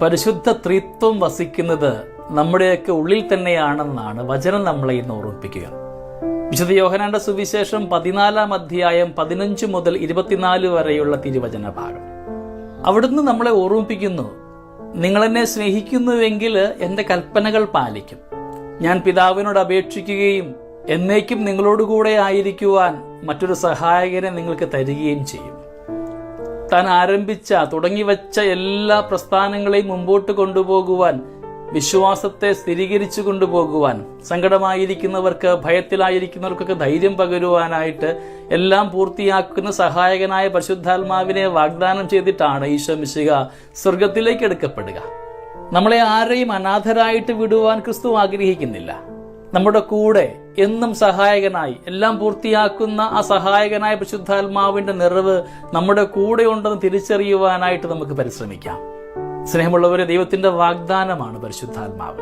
പരിശുദ്ധ ത്രിത്വം വസിക്കുന്നത് നമ്മുടെയൊക്കെ ഉള്ളിൽ തന്നെയാണെന്നാണ് വചനം നമ്മളെ ഇന്ന് ഓർമ്മിപ്പിക്കുക. വിശുദ്ധ യോഹന്നാന്റെ സുവിശേഷം 14 അധ്യായം 15 മുതൽ 24 വരെയുള്ള തിരുവചന ഭാഗം. അവിടുന്ന് നമ്മളെ ഓർമ്മിപ്പിക്കുന്നു, നിങ്ങളെന്നെ സ്നേഹിക്കുന്നുവെങ്കിൽ എൻ്റെ കൽപ്പനകൾ പാലിക്കും. ഞാൻ പിതാവിനോട് അപേക്ഷിക്കുകയും എന്നേക്കും നിങ്ങളോടുകൂടെ ആയിരിക്കുവാൻ മറ്റൊരു സഹായകനെ നിങ്ങൾക്ക് തരികയും ചെയ്യും. താൻ തുടങ്ങിവെച്ച എല്ലാ പ്രസ്ഥാനങ്ങളെയും മുമ്പോട്ട് കൊണ്ടുപോകുവാൻ, വിശ്വാസത്തെ സ്ഥിരീകരിച്ചു കൊണ്ടുപോകുവാൻ, സങ്കടമായിരിക്കുന്നവർക്ക്, ഭയത്തിലായിരിക്കുന്നവർക്കൊക്കെ ധൈര്യം പകരുവാനായിട്ട് എല്ലാം പൂർത്തിയാക്കുന്ന സഹായകനായ പരിശുദ്ധാത്മാവിനെ വാഗ്ദാനം ചെയ്തിട്ടാണ് ഈശോ മിശിഹ സ്വർഗത്തിലേക്ക് എടുക്കപ്പെടുക. നമ്മളെ ആരെയും അനാഥരായിട്ട് വിടുവാൻ ക്രിസ്തു ആഗ്രഹിക്കുന്നില്ല. നമ്മുടെ കൂടെ എന്നും സഹായകനായി എല്ലാം പൂർത്തിയാക്കുന്ന ആ സഹായകനായ പരിശുദ്ധാത്മാവിന്റെ നിറവ് നമ്മുടെ കൂടെ ഉണ്ടെന്ന് തിരിച്ചറിയുവാനായിട്ട് നമുക്ക് പരിശ്രമിക്കാം. സ്നേഹമുള്ളവരെ, ദൈവത്തിന്റെ വാഗ്ദാനമാണ് പരിശുദ്ധാത്മാവ്.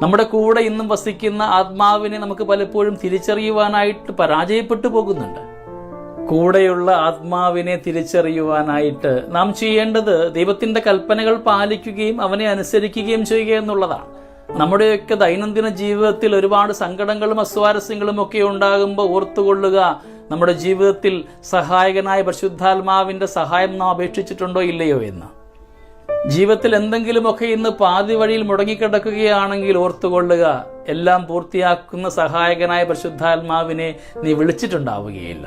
നമ്മുടെ കൂടെ ഇന്നും വസിക്കുന്ന ആത്മാവിനെ നമുക്ക് പലപ്പോഴും തിരിച്ചറിയുവാനായിട്ട് പരാജയപ്പെട്ടു പോകുന്നുണ്ട്. കൂടെയുള്ള ആത്മാവിനെ തിരിച്ചറിയുവാനായിട്ട് നാം ചെയ്യേണ്ടത് ദൈവത്തിന്റെ കൽപ്പനകൾ പാലിക്കുകയും അവനെ അനുസരിക്കുകയും ചെയ്യുക എന്നുള്ളതാണ്. നമ്മുടെയൊക്കെ ദൈനംദിന ജീവിതത്തിൽ ഒരുപാട് സങ്കടങ്ങളും അസ്വാരസ്യങ്ങളും ഒക്കെ ഉണ്ടാകുമ്പോൾ ഓർത്തുകൊള്ളുക, നമ്മുടെ ജീവിതത്തിൽ സഹായകനായ പരിശുദ്ധാത്മാവിന്റെ സഹായം നാം അപേക്ഷിച്ചിട്ടുണ്ടോ ഇല്ലയോ എന്ന്. ജീവിതത്തിൽ എന്തെങ്കിലുമൊക്കെ ഇന്ന് പാതി വഴിയിൽ മുടങ്ങിക്കിടക്കുകയാണെങ്കിൽ ഓർത്തുകൊള്ളുക, എല്ലാം പൂർത്തിയാക്കുന്ന സഹായകനായ പരിശുദ്ധാത്മാവിനെ നീ വിളിച്ചിട്ടുണ്ടാവുകയില്ല.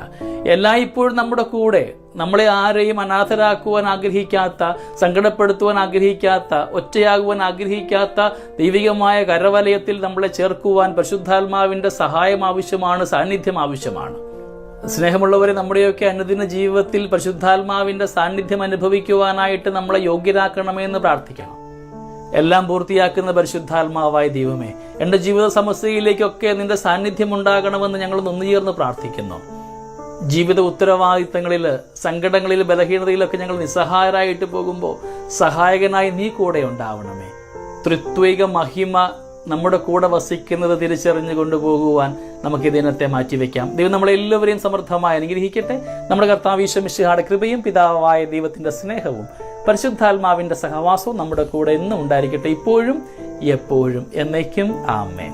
എല്ലായ്പ്പോഴും നമ്മുടെ കൂടെ, നമ്മളെ ആരെയും അനാഥരാക്കുവാൻ ആഗ്രഹിക്കാത്ത, സങ്കടപ്പെടുത്തുവാൻ ആഗ്രഹിക്കാത്ത, ഒറ്റയാകുവാൻ ആഗ്രഹിക്കാത്ത ദൈവികമായ കരവലയത്തിൽ നമ്മളെ ചേർക്കുവാൻ പരിശുദ്ധാത്മാവിന്റെ സഹായം ആവശ്യമാണ്, സാന്നിധ്യം ആവശ്യമാണ്. സ്നേഹമുള്ളവരെ, നമ്മുടെയൊക്കെ അനുദിന ജീവിതത്തിൽ പരിശുദ്ധാത്മാവിന്റെ സാന്നിധ്യം അനുഭവിക്കുവാനായിട്ട് നമ്മളെ യോഗ്യരാക്കണമെന്ന് പ്രാർത്ഥിക്കണം. എല്ലാം പൂർത്തിയാക്കുന്ന പരിശുദ്ധാത്മാവായ ദൈവമേ, എൻ്റെ ജീവിത സമസ്യയിലേക്കൊക്കെ നിന്റെ സാന്നിധ്യം ഉണ്ടാകണമെന്ന് ഞങ്ങൾ ഒന്നുചേർന്ന് പ്രാർത്ഥിക്കുന്നു. ജീവിത ഉത്തരവാദിത്തങ്ങളിൽ, സങ്കടങ്ങളിൽ, ബലഹീനതയിലൊക്കെ ഞങ്ങൾ നിസ്സഹായരായിട്ട് പോകുമ്പോൾ സഹായകനായി നീ കൂടെ ഉണ്ടാവണമേ. ത്രിത്വിക മഹിമ നമ്മുടെ കൂടെ വസിക്കുന്നത് തിരിച്ചറിഞ്ഞു കൊണ്ടുപോകുവാൻ നമുക്ക് ഈ ദിനത്തെ മാറ്റിവെക്കാം. ദൈവം നമ്മളെല്ലാവരെയും സമൃദ്ധമായി അനുഗ്രഹിക്കട്ടെ. നമ്മുടെ കർത്താവ് ഈശോ മിശിഹായുടെ കൃപയും പിതാവായ ദൈവത്തിന്റെ സ്നേഹവും പരിശുദ്ധാത്മാവിന്റെ സഹവാസവും നമ്മുടെ കൂടെ എന്നും ഉണ്ടായിരിക്കട്ടെ, ഇപ്പോഴും എപ്പോഴും എന്നേക്കും. ആമേൻ.